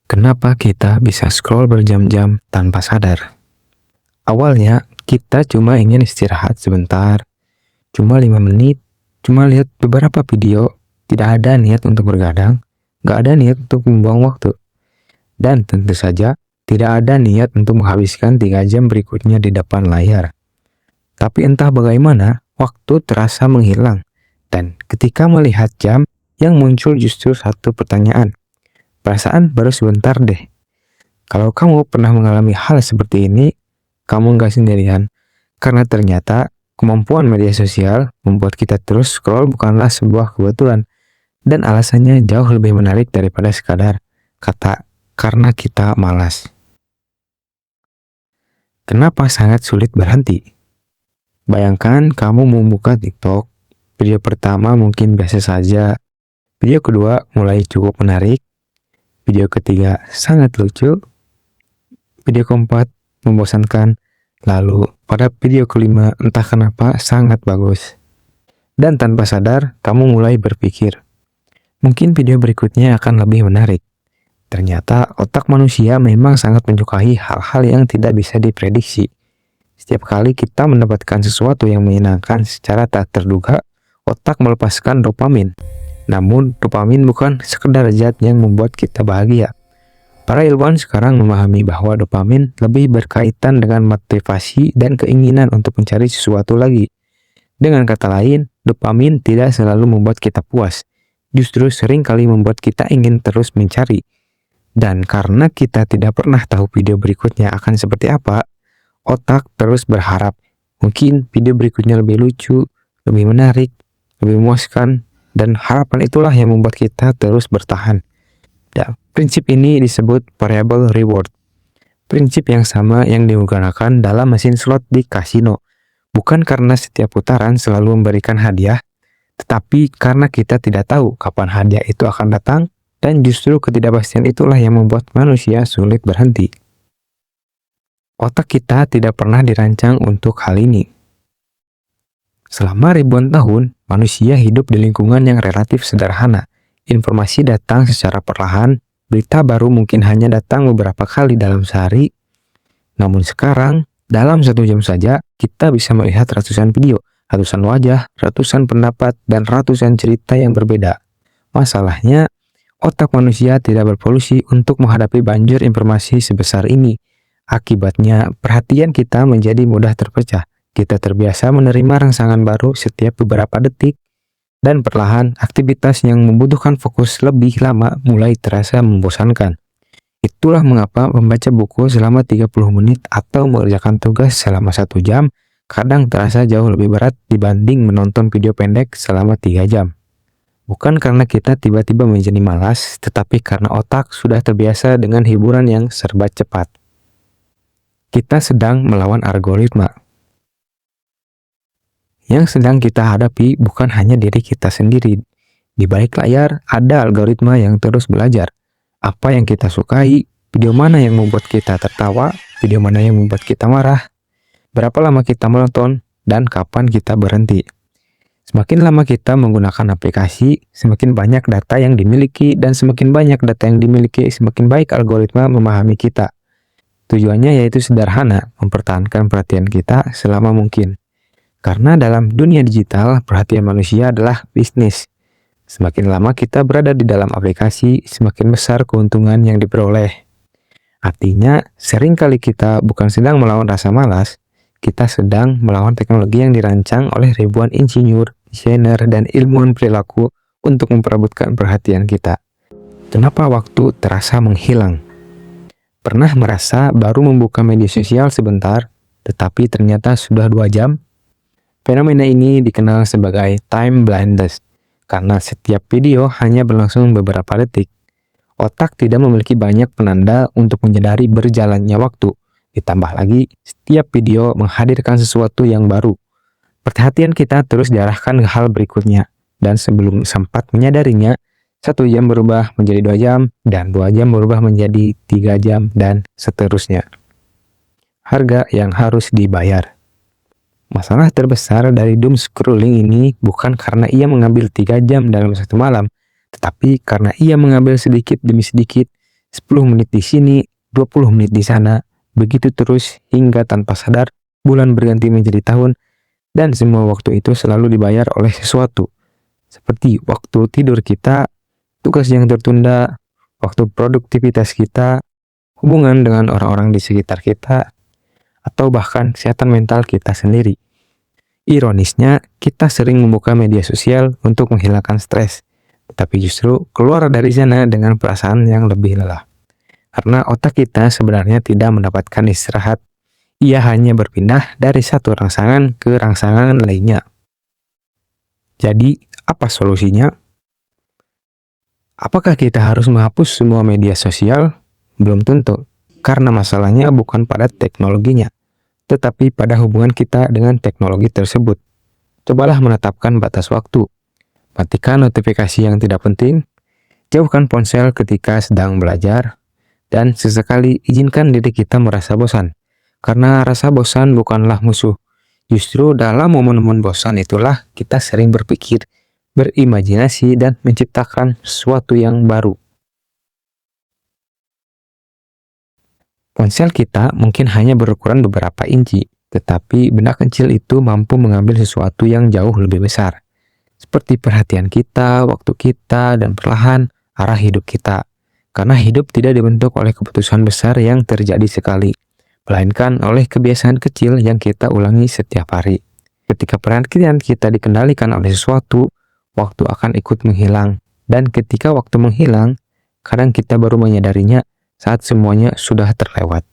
Kenapa kita bisa scroll berjam-jam tanpa sadar? Awalnya, kita cuma ingin istirahat sebentar, cuma 5 menit, cuma lihat beberapa video, tidak ada niat untuk bergadang, nggak ada niat untuk membuang waktu. Dan tentu saja, tidak ada niat untuk menghabiskan 3 jam berikutnya di depan layar. Tapi entah bagaimana, waktu terasa menghilang. Dan ketika melihat jam, yang muncul justru satu pertanyaan. Perasaan baru sebentar deh. Kalau kamu pernah mengalami hal seperti ini, kamu nggak sendirian. Karena ternyata kemampuan media sosial membuat kita terus scroll bukanlah sebuah kebetulan. Dan alasannya jauh lebih menarik daripada sekadar kata karena kita malas. Kenapa sangat sulit berhenti? Bayangkan kamu membuka TikTok. Video pertama mungkin biasa saja. Video kedua mulai cukup menarik. Video ketiga sangat lucu. Video keempat membosankan. Lalu pada video kelima entah kenapa sangat bagus. Dan tanpa sadar kamu mulai berpikir, mungkin video berikutnya akan lebih menarik. Ternyata otak manusia memang sangat menyukai hal-hal yang tidak bisa diprediksi. Setiap kali kita mendapatkan sesuatu yang menyenangkan secara tak terduga, otak melepaskan dopamin. Namun, dopamin bukan sekedar zat yang membuat kita bahagia. Para ilmuwan sekarang memahami bahwa dopamin lebih berkaitan dengan motivasi dan keinginan untuk mencari sesuatu lagi. Dengan kata lain, dopamin tidak selalu membuat kita puas. Justru sering kali membuat kita ingin terus mencari. Dan karena kita tidak pernah tahu video berikutnya akan seperti apa, otak terus berharap mungkin video berikutnya lebih lucu, lebih menarik, lebih memuaskan. Dan harapan itulah yang membuat kita terus bertahan. Dan prinsip ini disebut variable reward. Prinsip yang sama yang digunakan dalam mesin slot di kasino. Bukan karena setiap putaran selalu memberikan hadiah, tetapi karena kita tidak tahu kapan hadiah itu akan datang, dan justru ketidakpastian itulah yang membuat manusia sulit berhenti. Otak kita tidak pernah dirancang untuk hal ini. Selama ribuan tahun, manusia hidup di lingkungan yang relatif sederhana. Informasi datang secara perlahan, berita baru mungkin hanya datang beberapa kali dalam sehari. Namun sekarang, dalam 1 jam saja, kita bisa melihat ratusan video, ratusan wajah, ratusan pendapat, dan ratusan cerita yang berbeda. Masalahnya, otak manusia tidak berpolusi untuk menghadapi banjir informasi sebesar ini. Akibatnya, perhatian kita menjadi mudah terpecah. Kita terbiasa menerima rangsangan baru setiap beberapa detik, dan perlahan aktivitas yang membutuhkan fokus lebih lama mulai terasa membosankan. Itulah mengapa membaca buku selama 30 menit atau mengerjakan tugas selama 1 jam kadang terasa jauh lebih berat dibanding menonton video pendek selama 3 jam. Bukan karena kita tiba-tiba menjadi malas, tetapi karena otak sudah terbiasa dengan hiburan yang serba cepat. Kita sedang melawan algoritma. Yang sedang kita hadapi bukan hanya diri kita sendiri. Di balik layar ada algoritma yang terus belajar. Apa yang kita sukai, video mana yang membuat kita tertawa, video mana yang membuat kita marah, berapa lama kita menonton, dan kapan kita berhenti. Semakin lama kita menggunakan aplikasi, semakin banyak data yang dimiliki, dan semakin banyak data yang dimiliki, semakin baik algoritma memahami kita. Tujuannya yaitu sederhana, mempertahankan perhatian kita selama mungkin. Karena dalam dunia digital, perhatian manusia adalah bisnis. Semakin lama kita berada di dalam aplikasi, semakin besar keuntungan yang diperoleh. Artinya, seringkali kita bukan sedang melawan rasa malas, kita sedang melawan teknologi yang dirancang oleh ribuan insinyur, desainer, dan ilmuwan perilaku untuk memperebutkan perhatian kita. Kenapa waktu terasa menghilang? Pernah merasa baru membuka media sosial sebentar, tetapi ternyata sudah 2 jam? Fenomena ini dikenal sebagai time blindness, karena setiap video hanya berlangsung beberapa detik. Otak tidak memiliki banyak penanda untuk menyadari berjalannya waktu. Ditambah lagi, setiap video menghadirkan sesuatu yang baru. Perhatian kita terus diarahkan ke hal berikutnya, dan sebelum sempat menyadarinya, 1 jam berubah menjadi 2 jam, dan 2 jam berubah menjadi 3 jam, dan seterusnya. Harga yang harus dibayar. Masalah terbesar dari doom scrolling ini bukan karena ia mengambil 3 jam dalam 1 malam, tetapi karena ia mengambil sedikit demi sedikit 10 menit di sini, 20 menit di sana, begitu terus hingga tanpa sadar bulan berganti menjadi tahun dan semua waktu itu selalu dibayar oleh sesuatu. Seperti waktu tidur kita, tugas yang tertunda, waktu produktivitas kita, hubungan dengan orang-orang di sekitar kita, atau bahkan kesehatan mental kita sendiri. Ironisnya, kita sering membuka media sosial untuk menghilangkan stres, tapi justru keluar dari sana dengan perasaan yang lebih lelah. Karena otak kita sebenarnya tidak mendapatkan istirahat, ia hanya berpindah dari satu rangsangan ke rangsangan lainnya. Jadi, apa solusinya? Apakah kita harus menghapus semua media sosial? Belum tentu, karena masalahnya bukan pada teknologinya, tetapi pada hubungan kita dengan teknologi tersebut. Cobalah menetapkan batas waktu. Matikan notifikasi yang tidak penting, jauhkan ponsel ketika sedang belajar, dan sesekali izinkan diri kita merasa bosan. Karena rasa bosan bukanlah musuh. Justru dalam momen-momen bosan itulah kita sering berpikir, berimajinasi, dan menciptakan sesuatu yang baru. Ponsel kita mungkin hanya berukuran beberapa inci, tetapi benda kecil itu mampu mengambil sesuatu yang jauh lebih besar. Seperti perhatian kita, waktu kita, dan perlahan arah hidup kita. Karena hidup tidak dibentuk oleh keputusan besar yang terjadi sekali, melainkan oleh kebiasaan kecil yang kita ulangi setiap hari. Ketika perhatian kita dikendalikan oleh sesuatu, waktu akan ikut menghilang. Dan ketika waktu menghilang, kadang kita baru menyadarinya saat semuanya sudah terlewat.